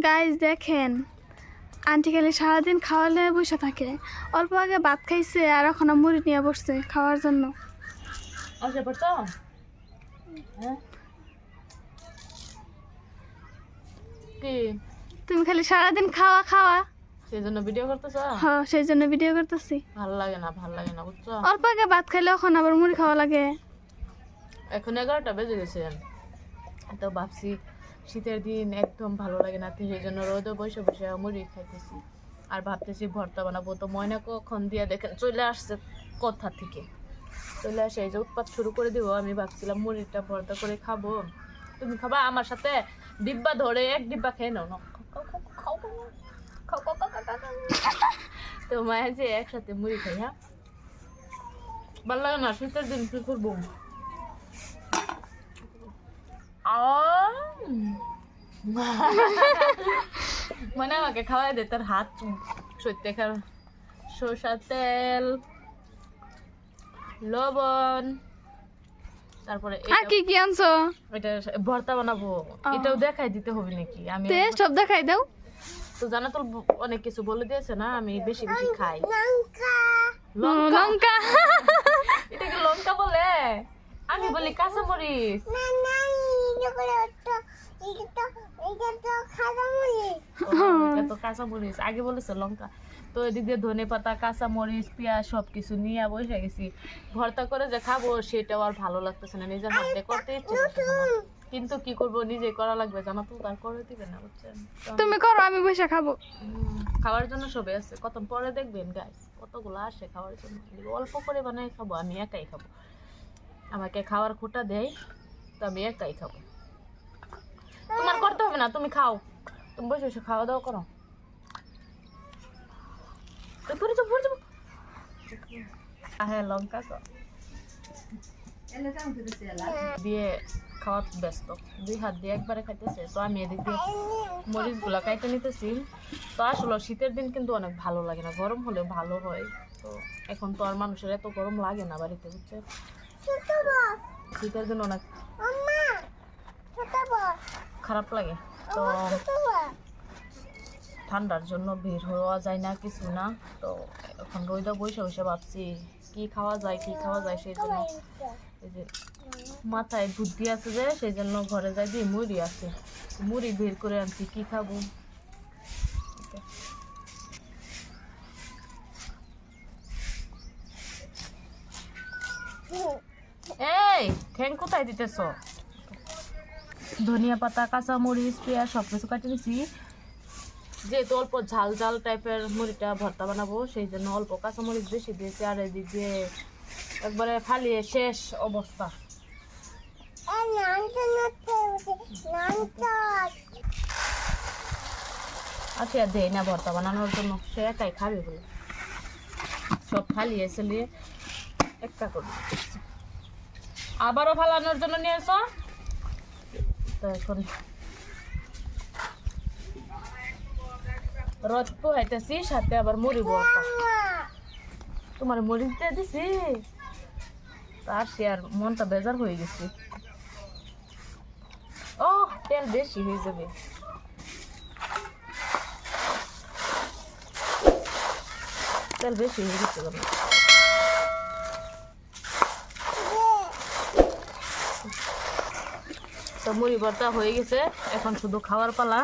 Guys দেখেন aunty খালি সারাদিন খাওয়ালে বসে থাকে, অল্প আগে ভাত খাইছে আর এখন মুড়ি নিয়ে বসছে খাওয়ার জন্য। তুমি খালি সারাদিন খাওয়া খাওয়া, সেই জন্য ভিডিও করতেছো? হ্যাঁ সেই জন্য ভিডিও করতেছি। ভালো লাগে না বুঝছো? অল্প আগে ভাত খাইলে এখন আবার মুড়ি খাওয়া লাগে। এখন 11টা বেজে গেছে, তো ভাবছি শীতের দিন একদম ভালো লাগে না, সেই জন্য রোদে বসে বসে মুড়ি খাইতেছি আর ভাবতেছি ভর্তা বানাবো। তো ময়না কখন দিয়ে দেখেন চলে আসছে, কোথা থেকে চলে আসে এই যে উৎপাত শুরু করে দিব। আমি ভাবছিলাম মুড়িটা ভর্তা করে খাবো, তুমি খাবা আমার সাথে? ডিব্বা ধরে এক ডিব্বা খেয়ে নাও না, তো মায়ের যে একসাথে মুড়ি খাই। হ্যাঁ ভালো লাগে না শীতের দিন, কি করবো? মানে আমাকে খাওয়াই দে, তার হাত সত্যি খার, সরষার তেল, লবণ, তারপরে কি কি আনছো? এটা ভর্তা বানাবো, এটাও দেখাই দিতে হবে নাকি? আমি সব দেখাই দাও তো, জানা তো অনেক কিছু বলে দিয়েছে না, আমি বেশি বেশি খাই। লঙ্কা এটা কি লঙ্কা বলে? আমি বলি কাঁচামরিচ। তো কাঁচামরিচ আগে বলেছে লঙ্কা। তো এদিক দিয়ে ধনে পাতা, কাঁচামরিচ, পেঁয়াজ সবকিছু নিয়ে বসে গেছি। ভর্তা করে যে খাবো সেটাও আর ভালো লাগতেছে না, নিজের হাতে করতে ইচ্ছে করতেছে না। কিন্তু কি করবো, নিজে করা লাগবে, জানা তো তার করে দিবে না, বুঝছেন? তুমি করো, আমি বসে খাবো। খাওয়ার জন্য সবাই আছে, কত পরে দেখবেন গাইস কতগুলো আসে খাওয়ার জন্য। অল্প করে বানাই খাবো, আমি একাই খাবো। আমাকে খাওয়ার খোটা দেয়, তো আমি একাই খাবো। তোমার করতে হবে না, তুমি খাও, তুমি বসে বসে খাওয়া দাওয়া করো। হ্যাঁ লঙ্কা দিয়ে খাওয়া ব্যস্ত, 2 হাত দিয়ে একবারে খাইতেছে। তো আমি এদিক দিয়ে মরিচ গুলা কাইটে নিতেছি। তো আসলে শীতের দিন কিন্তু অনেক ভালো লাগে না, গরম হলে ভালো হয়। তো এখন তো আর মানুষের এত গরম লাগে না বাড়িতে, বুঝছে? শীতের দিন অনেক খারাপ লাগে। তো ঠান্ডার জন্য বের হওয়া যায় না, কিছু না। তো এখন রোদে বসে বসে ভাবছি কি খাওয়া যায় সেই জন্য এই যে মাথায় বুদ্ধি আছে যে, সেই জন্য ঘরে যাই দিয়ে মুড়ি আছে, মুড়ি বের করে আনছি। কি খাবো? এই ঠ্যাং কোথায় দিতেছ? ধনিয়া পাতা, কাঁচামরিচ, পেঁয়াজ সবকিছু কাটে নিছি। যেহেতু অল্প ঝাল ঝাল টাইপের মুড়িটা ভর্তা বানাবো, সেই জন্য অল্প কাঁচামরিচ বেশি দিয়েছি। আর এদিক দিয়ে একবারে ফালিয়ে শেষ অবস্থা। আচ্ছা দেয় না ভর্তা বানানোর জন্য, সে একাই খাবে বলে সব ফালিয়ে চালিয়ে একটা করে আবারও ফালানোর জন্য নিয়ে এসো। তো এখন রদ পোহাইতেছি, সাথে আবার মুড়ি ভর্তা। তোমার মরিচ দিয়ে দিছি, তার সে আর মনটা বেজার হয়ে গেছে। ও তেল বেশি হয়ে যাবে। তেল বেশি হয়ে গেছে। তো মুড়ি ভর্তা হয়ে গেছে, এখন শুধু খাওয়ার পালা।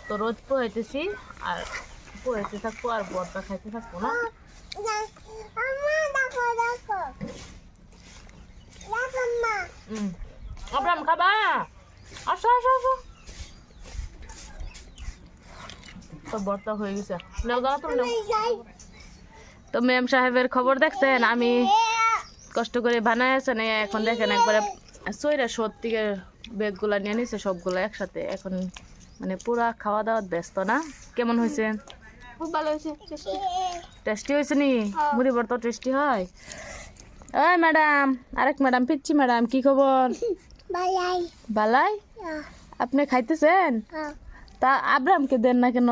তো রোজ পোহাইতেছি আর পোহাইতে থাকবো আর ভর্তা খাইতে থাকবো না। আব্রাম খাবা? আসো আসো আসো। তো ভর্তা হয়ে গেছে, তো ম্যাম সাহেবের খবর দেখছেন? আমি কষ্ট করে বানাইছেন, এখন দেখেন একবারে সইরা সত্যি ব্যাগগুলা নিয়ে নিছে সবগুলো একসাথে। এখন মানে পুরা খাওয়া দাওয়ার ব্যস্ত না। কেমন হয়েছে? খুব ভালো হয়েছে, টেস্টি হয়েছে নি? মুড়ি ভর্তা টেস্টি হয়। ওই ম্যাডাম, আরেক ম্যাডাম, পিচ্ছি ম্যাডাম, কি খবর? বালাই। আপনি খাইতেছেন? তা আব্রাহামকে দেন না কেন?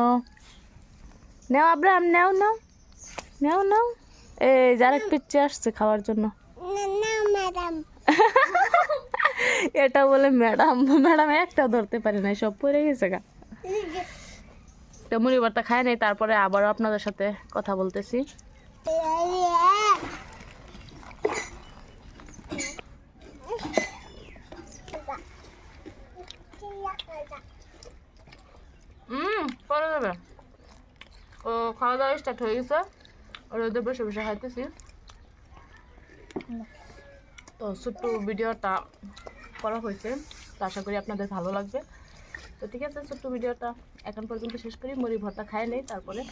নেও আব্রাহাম, নেও নাও নেও নাও। এই আরেক পিচ্ছি আসছে খাওয়ার জন্য। এটা বলে ম্যাডাম, ম্যাডাম একটা ধরতে পারে না, সব পড়ে গেছে গা। তো মুড়ি ভর্তা খায় নাই, তারপরে আবারও আপনাদের সাথে কথা বলতেছি। পরে যাবে। ও খাওয়া দাওয়া স্টার্ট হয়ে গেছে, রোদে বসে বসে খাইতেছি। তো ছোট্ট ভিডিওটা করা হয়েছে, তো আশা করি আপনাদের ভালো লাগবে। তো ঠিক আছে, ছোট্ট ভিডিওটা এখন পর্যন্ত শেষ করি। মুড়ি ভর্তা খাই নেই, তারপরে